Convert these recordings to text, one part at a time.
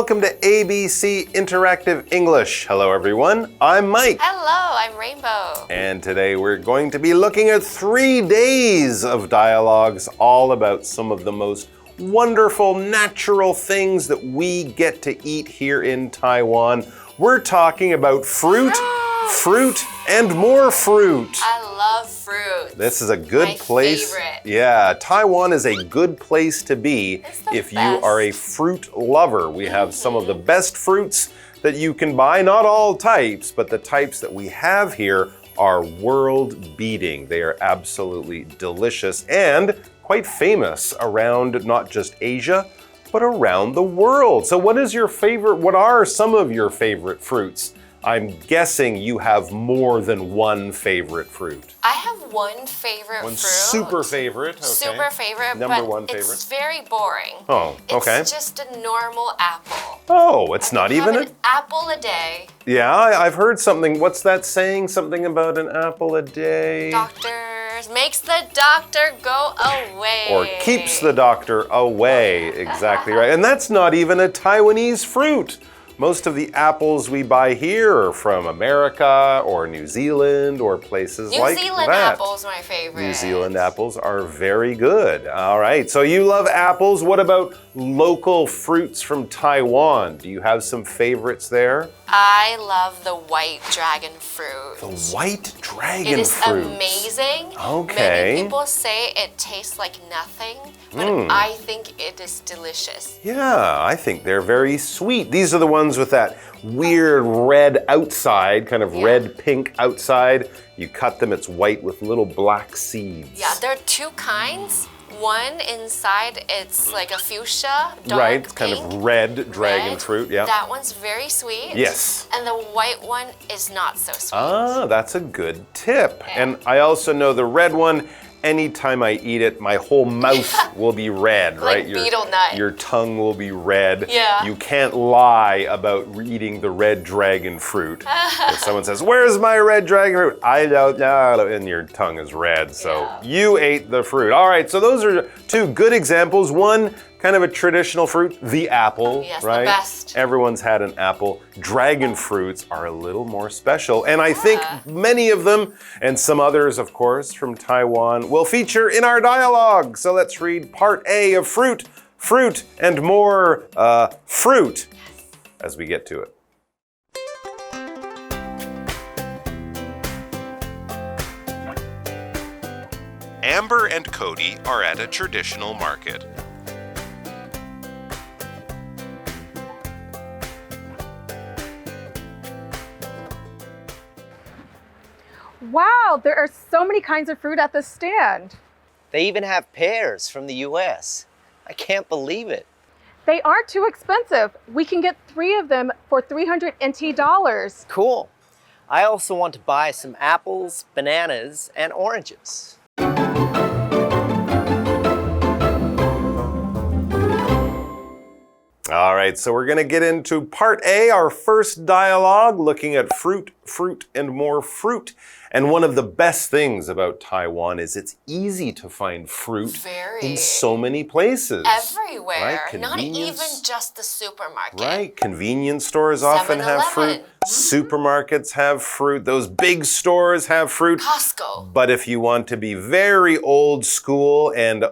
welcome to ABC Interactive English. Hello everyone, I'm Mike. Hello, I'm Rainbow. And today we're going to be looking at 3 days of dialogues all about some of the most wonderful natural things that we get to eat here in Taiwan. We're talking about fruit, and more fruit. I love fruit. This is a good place. My favorite. Yeah, Taiwan is a good place to be if you are a fruit lover. We have some of the best fruits that you can buy, not all types, but the types that we have here are world-beating. They are absolutely delicious and quite famous around not just Asia, but around the world. So what are some of your favorite fruits? I'm guessing you have more than one favorite fruit. I have one favorite fruit. Super favorite, okay. Super favorite, Number but one favorite. it's very boring. Oh, okay. It's just a normal apple. Oh, it's not even an apple a day. Yeah, I've heard something. What's that saying? Something about an apple a day? Doctors makes the doctor go away. Or keeps the doctor away. Exactly right. And that's not even a Taiwanese fruit. Most of the apples we buy here are from America or New Zealand or places like that. New Zealand apples are my favorite. New Zealand apples are very good. All right, so you love apples. What about local fruits from Taiwan? Do you have some favorites there? I love the white dragon fruit. The white dragon fruit. It is amazing. Okay. Many people say it tastes like nothing, but I think it is delicious. Yeah, I think they're very sweet. These are the ones with that weird red outside, kind of red-pink outside. You cut them, it's white with little black seeds. Yeah, there are two kinds. One inside, it's like a fuchsia, dark right, it's pink, kind of red dragon fruit, yeah. That one's very sweet. Yes. And the white one is not so sweet. Ah, that's a good tip. Yeah. And I also know the red one, anytime I eat it, my whole mouth will be red, right? Like beetle nut. Your tongue will be red. Yeah. You can't lie about eating the red dragon fruit. If someone says, "Where's my red dragon fruit?" I don't know, and your tongue is red, so you ate the fruit. All right, so those are 2 good examples. One, kind of a traditional fruit, the apple, yes, right? The best. Everyone's had an apple. Dragon fruits are a little more special, and I think many of them, and some others, of course, from Taiwan, will feature in our dialogue. So let's read part A of fruit, and more fruit as we get to it. Amber and Cody are at a traditional market. Wow, there are so many kinds of fruit at the stand. They even have pears from the US. I can't believe it. They aren't too expensive. We can get 3 of them for $300 NT. Cool. I also want to buy some apples, bananas, and oranges. All right, so we're going to get into part A, our first dialogue, looking at fruit, and more fruit. And one of the best things about Taiwan is it's easy to find fruit in so many places. Everywhere, right? not even just the supermarket. Right, convenience stores often have fruit. Supermarkets have fruit. Those big stores have fruit. Costco. But if you want to be very old school and,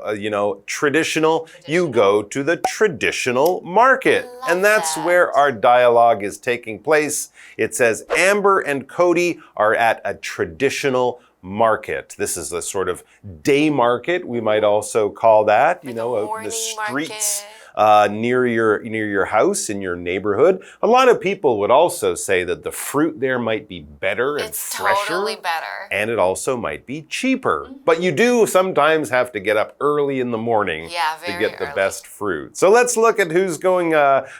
traditional, you go to the traditional market. And that's where our dialogue is taking place. It says Amber and Cody are at a traditional market. This is a sort of day market, we might also call that, the streets near your house, in your neighborhood. A lot of people would also say that the fruit there might be better and fresher. It's totally better. And it also might be cheaper. But you do sometimes have to get up early in the morning to get the best fruit. So let's look at who's going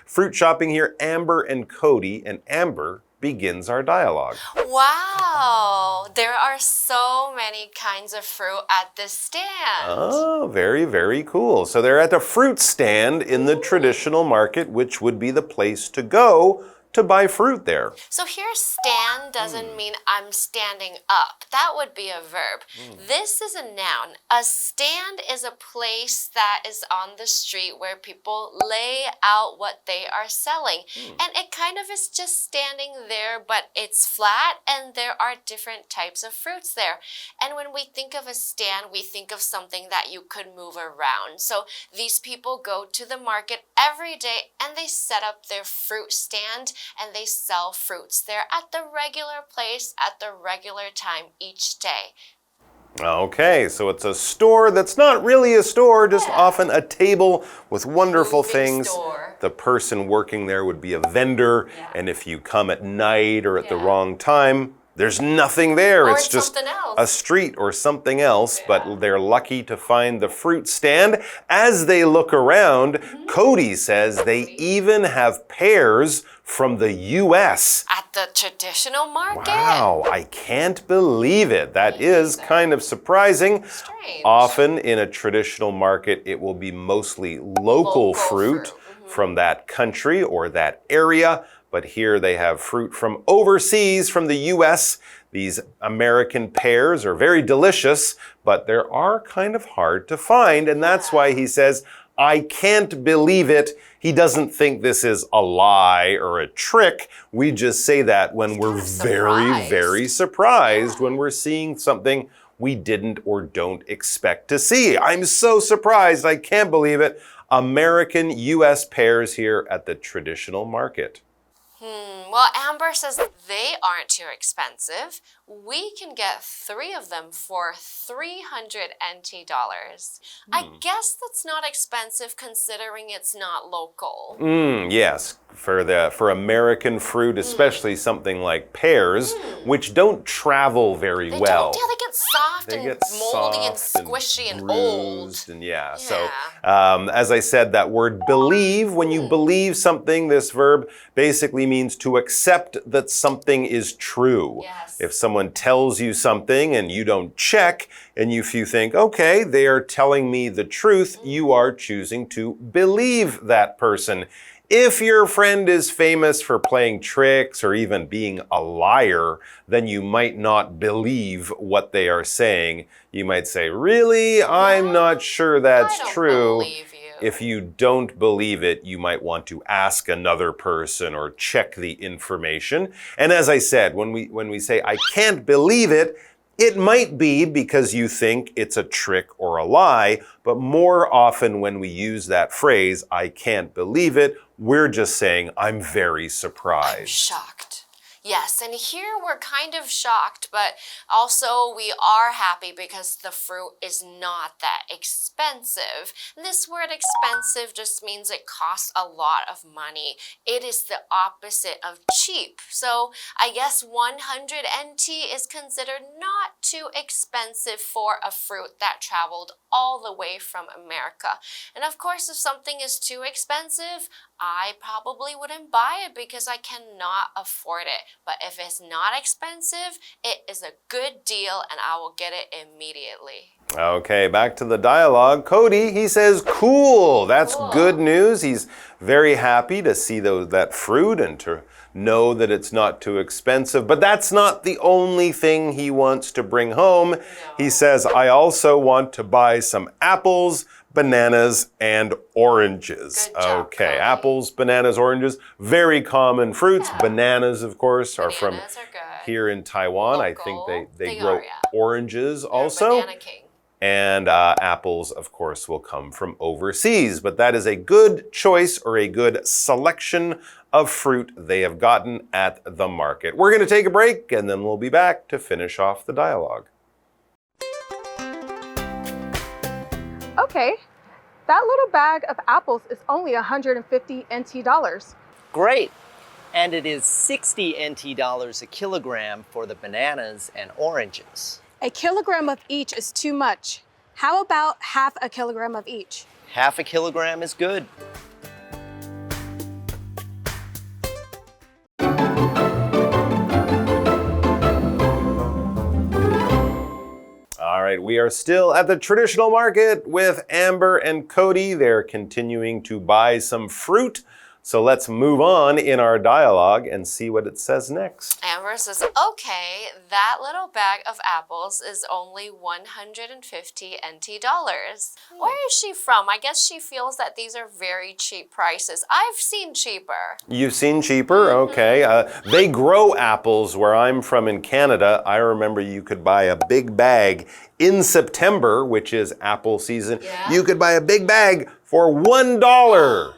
fruit shopping here, Amber and Cody. And Amber begins our dialogue. Wow, there are so many kinds of fruit at this stand. Oh, very, very cool. So they're at the fruit stand in the traditional market, which would be the place to go to buy fruit there. So here, stand doesn't mean I'm standing up. That would be a verb. This is a noun. A stand is a place that is on the street where people lay out what they are selling. And it kind of is just standing there, but it's flat and there are different types of fruits there. And when we think of a stand, we think of something that you could move around. So these people go to the market every day and they set up their fruit stand and they sell fruits there at the regular place at the regular time each day. Okay, so it's a store that's not really a store, just often a table with wonderful things. Store. The person working there would be a vendor, and if you come at night or at the wrong time, there's nothing there. Or it's just something else. a street or something else, but they're lucky to find the fruit stand. As they look around, Cody says they even have pears from the US. At the traditional market? Wow, I can't believe it. That is kind of surprising. Strange. Often in a traditional market, it will be mostly local fruit from that country or that area. But here they have fruit from overseas, from the US. These American pears are very delicious, but they are kind of hard to find. And that's why he says, I can't believe it. He doesn't think this is a lie or a trick. We just say that when we're very, very surprised, when we're seeing something we didn't or don't expect to see. I'm so surprised. I can't believe it. American US pears here at the traditional market. Well, Amber says they aren't too expensive. We can get 3 of them for $300 NT. I guess that's not expensive considering it's not local. Yes, for American fruit, especially something like pears, which don't travel very well. They get soft They and get moldy and soft squishy and bruised old. and so as I said, that word believe, when you believe something, this verb basically means to accept that something is true. Yes. If someone tells you something and you don't check, and if you think, okay, they are telling me the truth, you are choosing to believe that person. If your friend is famous for playing tricks or even being a liar, then you might not believe what they are saying. You might say, really? I'm not sure that's I don't true. believe you. If you don't believe it, you might want to ask another person or check the information. And as I said, when we say, I can't believe it, it might be because you think it's a trick or a lie, but more often when we use that phrase, I can't believe it, we're just saying, I'm very surprised. I'm shocked. Yes, and here we're kind of shocked, but also we are happy because the fruit is not that expensive. This word expensive just means it costs a lot of money. It is the opposite of cheap. So I guess 100 NT is considered not too expensive for a fruit that traveled all the way from America. And of course, if something is too expensive, I probably wouldn't buy it because I cannot afford it. But if it's not expensive, it is a good deal and I will get it immediately. Okay, back to the dialogue. Cody, he says, cool. That's good news. He's very happy to see that fruit and to know that it's not too expensive. But that's not the only thing he wants to bring home. No. He says, I also want to buy some apples, bananas, and oranges. Good job, okay, Cody. Apples, bananas, oranges, very common fruits. Yeah. Bananas, of course, are from Bananas are good. here in Taiwan. Local. I think they They grow are, yeah. oranges They're also. Banana king. And apples, of course, will come from overseas. But that is a good choice or a good selection of fruit they have gotten at the market. We're going to take a break and then we'll be back to finish off the dialogue. Okay, that little bag of apples is only 150 NT dollars. Great. And it is 60 NT dollars a kilogram for the bananas and oranges. A kilogram of each is too much. How about half a kilogram of each? Half a kilogram is good. All right, we are still at the traditional market with Amber and Cody. They're continuing to buy some fruit. So let's move on in our dialogue and see what it says next. Amber says, okay, that little bag of apples is only 150 NT dollars. Where is she from? I guess she feels that these are very cheap prices. I've seen cheaper. You've seen cheaper? Okay. They grow apples where I'm from in Canada. I remember you could buy a big bag in September, which is apple season. Yeah. You could buy a big bag for $1.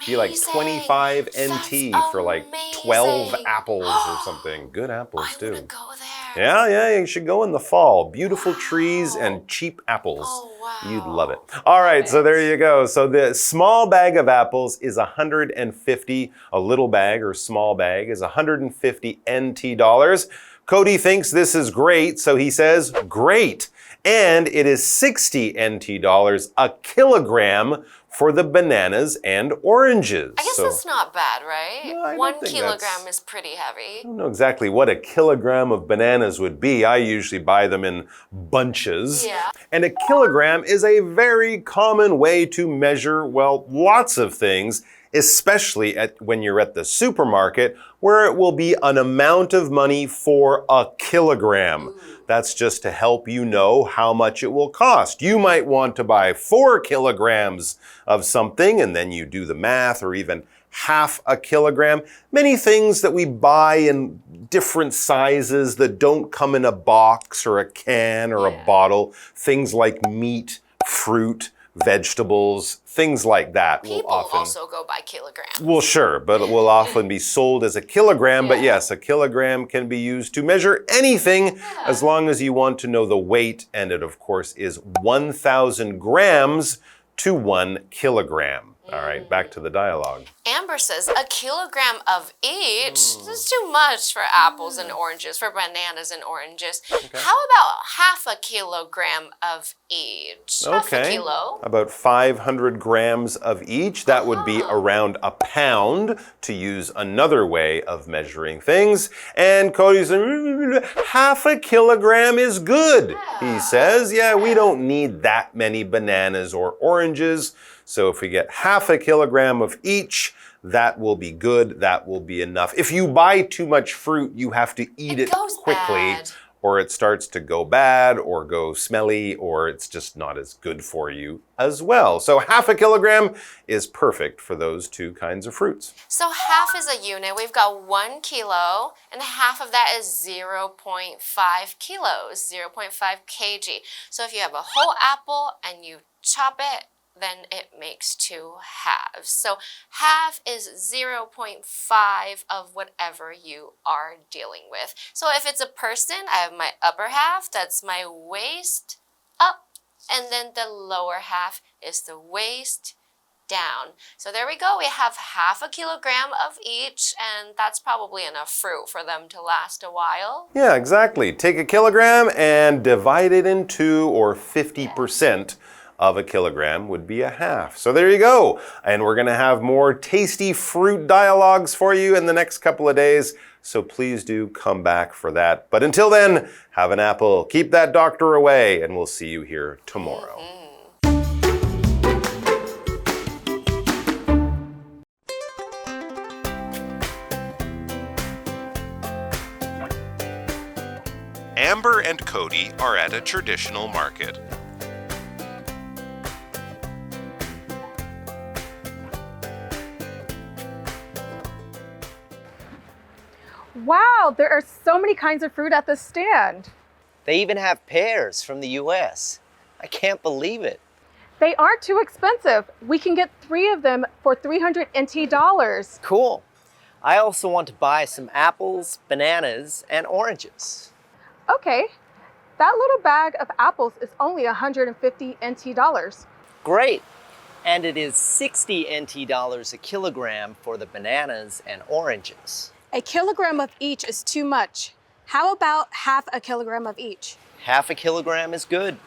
Be like 25 NT for like 12 apples or something. Good apples too. I want to go there. Yeah, you should go in the fall. Beautiful trees and cheap apples. Oh, wow. You'd love it. All right, so there you go. So the small bag of apples is 150. A little bag or small bag is 150 NT dollars. Cody thinks this is great, so he says, great. And it is 60 NT dollars a kilogram for the bananas and oranges. I guess that's not bad, right? No, I don't 1 think kilogram is pretty heavy. I don't know exactly what a kilogram of bananas would be. I usually buy them in bunches. Yeah. And a kilogram is a very common way to measure, well, lots of things, especially when you're at the supermarket, where it will be an amount of money for a kilogram. Ooh. That's just to help you know how much it will cost. You might want to buy 4 kilograms of something, and then you do the math, or even half a kilogram. Many things that we buy in different sizes that don't come in a box or a can or a bottle. Things like meat, fruit, vegetables, things like that. People will often also go by kilograms. Well, sure, but it will often be sold as a kilogram. But yes, a kilogram can be used to measure anything as long as you want to know the weight. And it, of course, is 1,000 grams to 1 kilogram. All right, back to the dialogue. Amber says a kilogram of each. That's too much for apples and oranges, for bananas and oranges. Okay. How about half a kilogram of each? Half a kilo. About 500 grams of each. That would be around a pound, to use another way of measuring things. And Cody says, half a kilogram is good, he says. Yeah, we don't need that many bananas or oranges. So if we get half a kilogram of each, that will be good. That will be enough. If you buy too much fruit, you have to eat it quickly, or it starts to go bad or go smelly, or it's just not as good for you as well. So half a kilogram is perfect for those two kinds of fruits. So half is a unit. We've got 1 kilo, and half of that is 0.5 kilos, 0.5 kg. So if you have a whole apple and you chop it, then it makes 2 halves. So half is 0.5 of whatever you are dealing with. So if it's a person, I have my upper half, that's my waist up, and then the lower half is the waist down. So there we go. We have half a kilogram of each, and that's probably enough fruit for them to last a while. Yeah, exactly. Take a kilogram and divide it in 2, or 50%. Of a kilogram would be a half. So there you go. And we're going to have more tasty fruit dialogues for you in the next couple of days. So please do come back for that. But until then, have an apple, keep that doctor away, and we'll see you here tomorrow. Amber and Cody are at a traditional market. Wow, there are so many kinds of fruit at this stand. They even have pears from the US. I can't believe it. They aren't too expensive. We can get 3 of them for 300 NT dollars. Cool. I also want to buy some apples, bananas, and oranges. Okay, that little bag of apples is only 150 NT dollars. Great. And it is 60 NT dollars a kilogram for the bananas and oranges. A kilogram of each is too much. How about half a kilogram of each? Half a kilogram is good.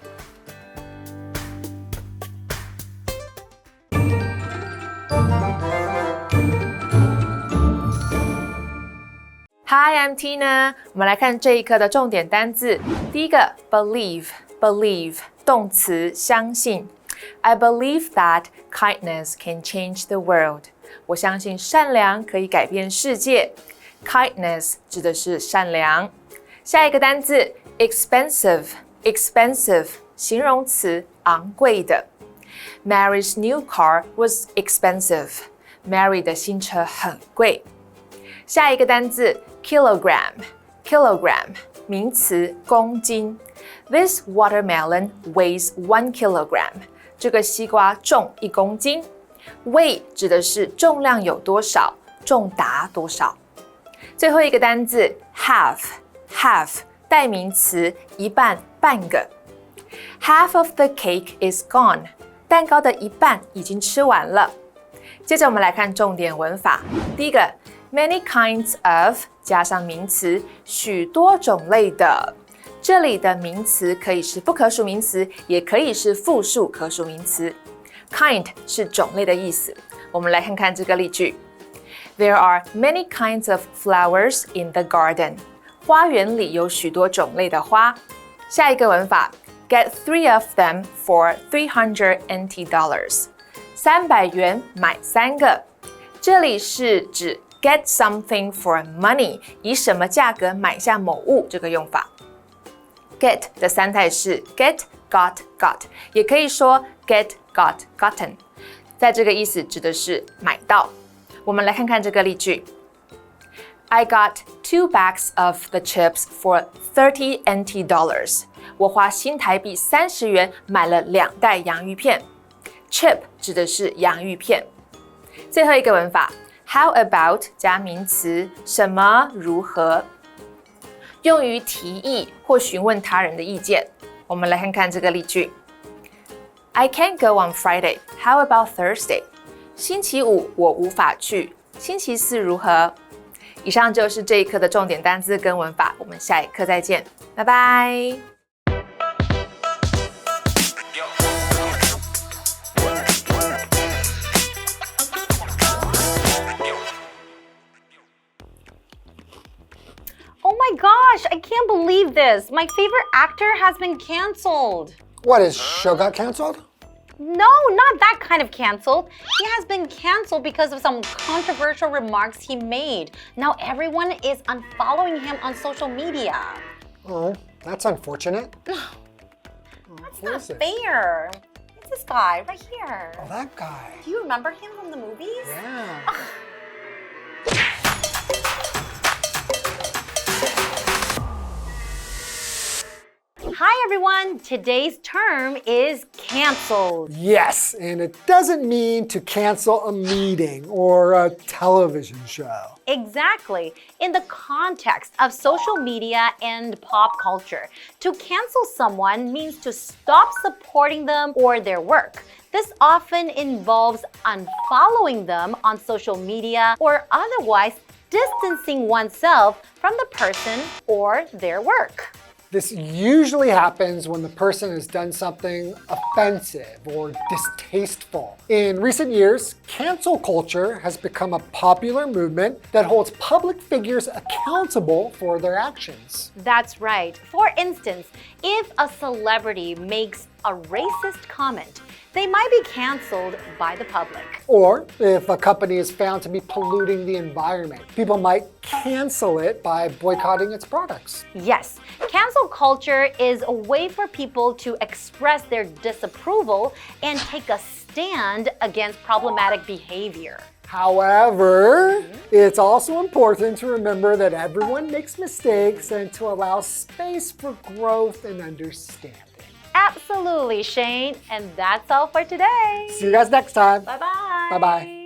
Hi, I'm Tina. 我们来看这一课的重点单字。第一个 believe 动词相信。I believe that kindness can change the world. 我相信善良可以改变世界。Kindness 指的是善良。下一个单字 expensive， expensive 形容词，昂贵的。Mary's new car was expensive. Mary 的新车很贵。下一个单字 kilogram， kilogram 名词，公斤。This watermelon weighs 1 kilogram. 这个西瓜重1公斤。Weigh 指的是重量有多少，重达多少。最后一个单字 half， half 代名词，一半，半个。Half of the cake is gone. 蛋糕的一半已经吃完了。接着我们来看重点文法。第一个 many kinds of 加上名词，许多种类的。这里的名词可以是不可数名词，也可以是复数可数名词。Kind 是种类的意思。我们来看看这个例句。There are many kinds of flowers in the garden. 花园里有许多种类的花。下一个文法 Get 3 of them for $300 NT. 300元买3个。这里是指 get something for money， 以什么价格买下某物这个用法。Get 的三态是 get, got, got， 也可以说 get, got, gotten。在这个意思指的是买到。我们来看看这个例句。I got 2 bags of the chips for $30 NT. 我花新台币30元买了2袋洋芋片。Chip 指的是洋芋片。最后一个文法 How about 加名词，什么，如何，用于提议或询问他人的意见。我们来看看这个例句。I can't go on Friday. How about Thursday? 星期五我无法去，星期四如何？以上就是这一课的重点单字跟文法，我们下一课再见，拜拜。Oh my gosh, I can't believe this. My favorite actor has been canceled. What, his show got canceled? No, not that kind of canceled. He has been canceled because of some controversial remarks he made. Now everyone is unfollowing him on social media. Oh, that's unfortunate. That's not fair. It's this guy right here. Oh, that guy. Do you remember him from the movies? Yeah. Hi everyone, today's term is canceled. Yes, and it doesn't mean to cancel a meeting or a television show. Exactly. In the context of social media and pop culture, to cancel someone means to stop supporting them or their work. This often involves unfollowing them on social media or otherwise distancing oneself from the person or their work. This usually happens when the person has done something offensive or distasteful. In recent years, cancel culture has become a popular movement that holds public figures accountable for their actions. That's right. For instance, if a celebrity makes a racist comment, they might be canceled by the public. Or if a company is found to be polluting the environment, people might cancel it by boycotting its products. Yes, cancel culture is a way for people to express their disapproval and take a stand against problematic behavior. However, it's also important to remember that everyone makes mistakes and to allow space for growth and understanding. Absolutely, Shane. And that's all for today. See you guys next time. Bye-bye. Bye-bye.